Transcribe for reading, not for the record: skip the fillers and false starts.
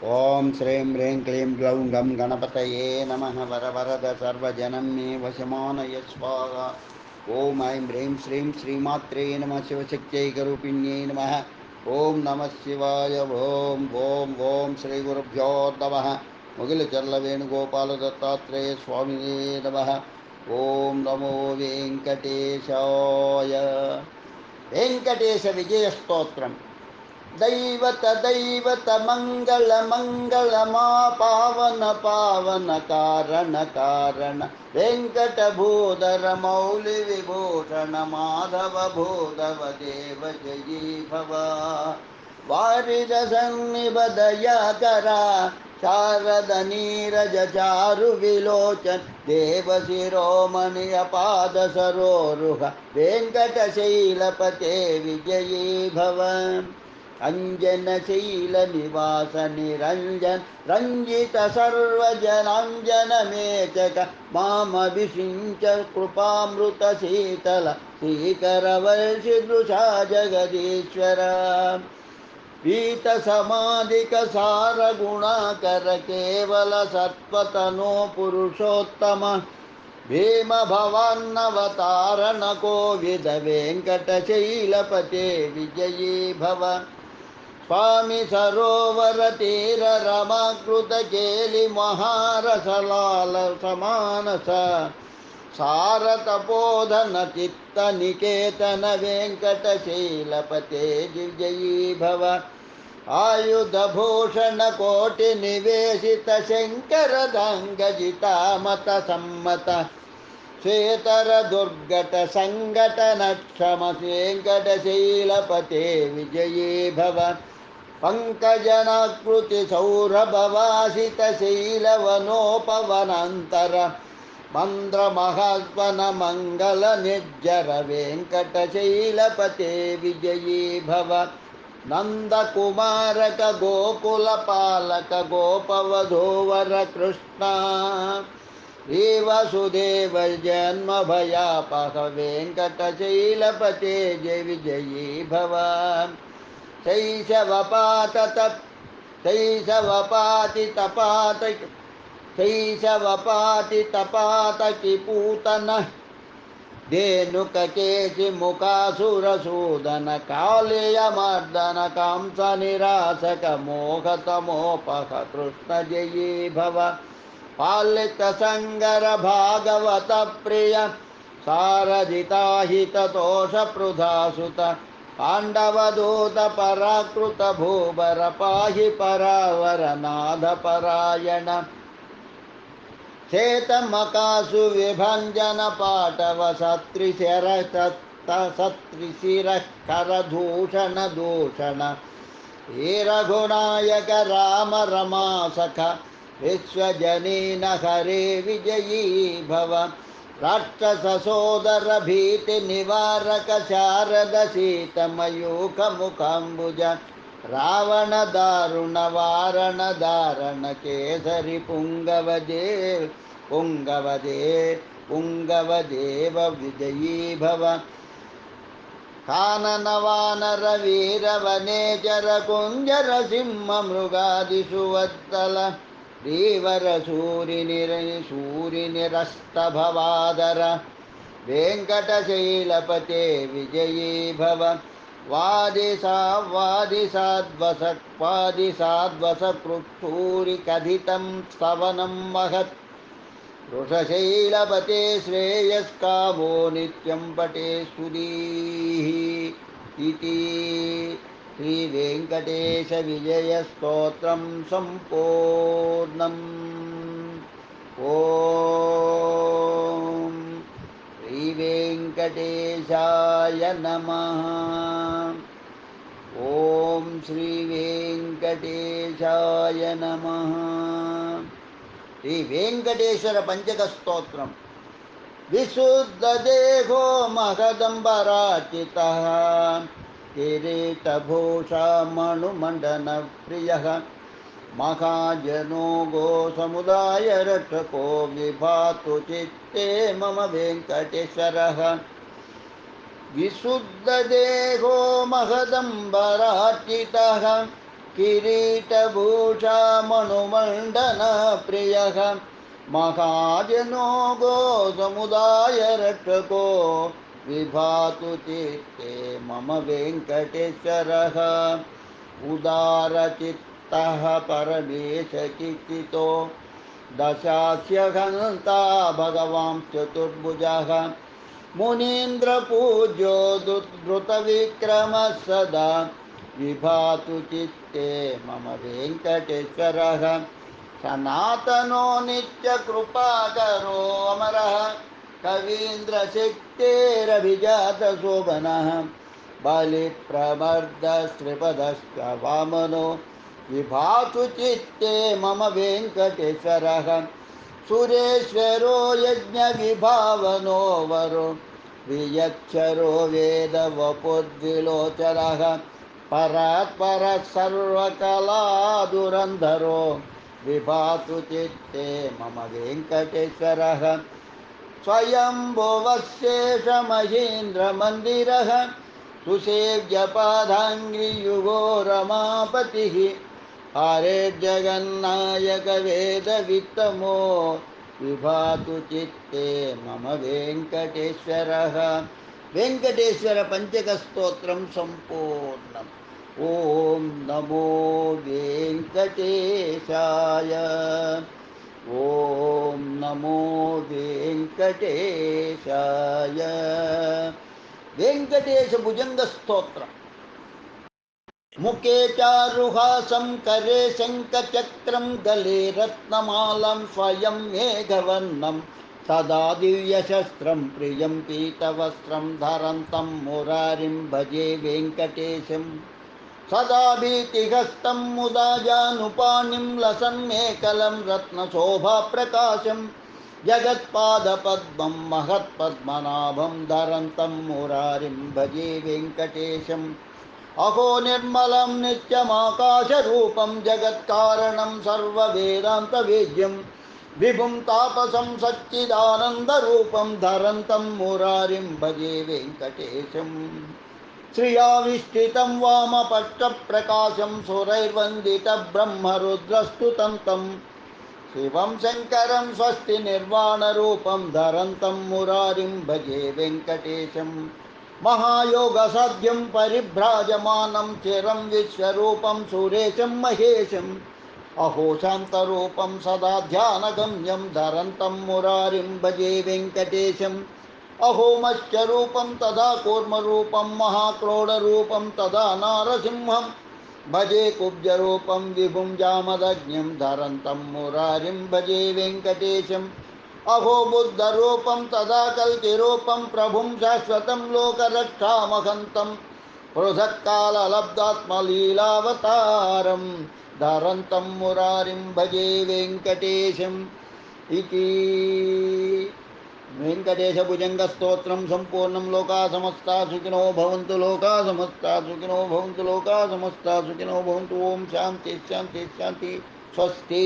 ओम श्रीं ह्रीं क्लीं ग्लौं गं गणपतये नमः। वरवरद सर्वजनं मे वशमानय स्वाहा। ओम ऐं ह्रीं श्रीं श्रीमात्रे नमः। शिवशक्त्यैकरूपिण्यै नमः। ओम नमः शिवाय। ओम ओम ओम श्री गुरुभ्यो नमः। मुगिलचर्ल वेणुगोपाल दत्तात्रेय स्वामिने नमः। ओम नमो वेंकटेशाय। वेंकटेश विजय स्तोत्रम्। दैवत दैवत मंगल मंगल मा पावन पावन कारण कारण वेंकट भूधर मौलि विभूषण माधव भूधव देव जयी भव। वारिज सन्निभ दया करा शारद नीरज चारु विलोचन देव शिरोमणि अपाद सरोरुह वेंकटशैलपते विजयी भव। अंजनशील निवास निरंजन रंजित सर्वजनांजन मेचक माम विषिंच कृपामृत शीतल श्रीकर वर्षिदृशा जगदीश्वर। पीत समाधिक सार गुणाकर केवल सत्वतनो पुरुषोत्तम भीम भवान्नवतारण कोविद वेंकटशैलपते विजयी भव। स्वामी सरोवर तीर रमाकृत केलि महारसलाल समानस सारत बोधन चित्त निकेतन वेंकटशैलपते विजयी भव। आयुध भूषण कोटि निवेशित शंकर धंगजिता मत सम्मत श्वेतर दुर्गट संगट नक्षम वेंकटशैलपते विजयी भव। पंकजनाकृति सौरभवासित शीलवनोपवनांतर मंद्र महास्वन मंगल निर्जर वेंकटशैलपते विजयी भव। नंद कुमारक गोकुल पालक गोपवधूवर कृष्ण वसुदेव जन्म भयापह वेंकटशैलपते जय विजयी भव। शैशवपात शैशवपाति तपात शैशवपाति तपात किपूतन धेनुक केसि मुकासुरसूदन कालेय मर्दन कंस निरासक मोहतमोपह कृष्ण जयी भव। पालित संगर भागवत प्रिय सारजिता हित तोष पृथासुत पांडवदूत पराकृत भूबर पाहि परावर नाथ परायण श्वेतमकासु विभंजन पाटव सत्रिशिर करदूषण दूषण हे रघुनायक राम रमासख विश्वजनीन हरे विजयी भव। राक्षस सोदर भीति निवारक शारद शीत मयूख मुखाम्बुज रावण दारुण वारण धारण केसरी पुंगवदेव विजयी भव। कानन वानर वीर वनेचर कुंजर सिंह मृगादिषु वत्सल धीवर सूरि निरस्त भवादर वेंकटशैलपते विजयी भव। वादिसाद्वस पृथूरि कथितं स्तवनं महत् वृषशैलपते श्रेयस्कामो नित्यं पटे स्तुतिः इति श्रीवेङ्कटेश विजयस्तोत्रं सम्पूर्णम्। ॐ श्रीवेङ्कटेशाय नमः। ॐ श्रीवेङ्कटेशाय नमः। श्री वेंकटेश्वर पंचक स्तोत्रम। विशुद्ध देहो महदंबराचितः किरीटभूषा मणुमण्डन प्रियः महाजनो गो समुदाय रक्षको विभातु चित्ते मम वेंकटेश्वरः। विशुद्ध देहो महदंबराचितः किरीटभूषामणुमण्डनप्रियः महाजनो गोसमुदायरक्षको विभातु चित्ते मम वेङ्कटेश्वरः उदारचित्तः परमेशचित्तितो दशास्य घनता भगवान् चतुर्भुजः मुनीन्द्रपूज्यो धृतविक्रमः सदा विभातु चित्ते मम वेङ्कटेश्वरः सनातनो नित्यकृपाकरो अमरः कवीन्द्रशक्तेरभिजातशोभनः बलिप्रमर्दश्रीपदश्च वामनो विभातु चित्ते मम वेङ्कटेश्वरः सुरेश्वरो यज्ञविभावनो वरो वियक्षरो वेदवपुर्विलोचनः परात्परः सर्वकलाधुरन्धरो विभातु चित्ते मम वेङ्कटेश्वरः स्वयंभुवशेषमहेन्द्रमन्दिरः सुसेव्यपादाङ्घ्रियुगो रमापतिः हरेर्जगन्नायकवेदवित्तमो विभातु चित्ते मम वेङ्कटेश्वरः वेङ्कटेश्वर पञ्चकस्तोत्रं सम्पूर्णम् ॐ नमो वेङ्कटेशाय ॐ नमो वेङ्कटेशाय वेङ्कटेश भुजङ्गस्तोत्रम् मुखे चारुहासं करे शङ्खचक्रं गले रत्नमालं स्वयं मेघवर्णं सदा दिव्यशस्त्रं प्रियं पीतवस्त्रं धरन्तं मुरारिं भजे वेङ्कटेशं सदा भीतिहस्तं मुदा जानुपाणिं लसन्मेकलं रत्नशोभाप्रकाशं जगत्पादपद्मं महत्पद्मनाभं धरन्तं मुरारिं भजे वेङ्कटेशम् अहो निर्मलं नित्यमाकाशरूपं जगत्कारणं सर्ववेदान्तवेद्यं विभुं तापसं सच्चिदानन्दरूपं धरन्तं मुरारिं भजे वेङ्कटेशं श्रियाविष्टितं वामपट्टप्रकाशं सुरैर्वन्दितब्रह्मरुद्रस्तुतं तं शिवं शङ्करं स्वस्ति निर्वाणरूपं धरन्तं मुरारिं भजे वेङ्कटेशम् महायोगसाध्यं परिभ्राजमानं चिरं विश्वरूपं सुरेशं महेशम् अहो शान्तरूपं सदा ध्यानगम्यं धरन्तं मुरारिं भजे वेङ्कटेशम् अहो मत्स्यरूपं तदा कूर्मरूपं महाक्रोडरूपं तदा नारसिंहं भजे कुब्जरूपं विभुं जामदग्न्यं धरन्तं मुरारिं भजे वेङ्कटेशम् अहो बुद्धरूपं तदा कल्किरूपं प्रभुं शाश्वतं लोकरक्षामहन्तं पृथक्काललब्धात्मलीलावतारं धरन्तं मुरारिं भजे वेङ्कटेशम् इति वेङ्कटेशभुजङ्गस्तोत्रं सम्पूर्णं लोकाः समस्ताः सुखिनो भवन्तु लोकाः समस्ताः सुखिनो भवन्तु लोकाः समस्ताः सुखिनो भवन्तु ओम शान्ति शान्ति शान्ति स्वस्ति।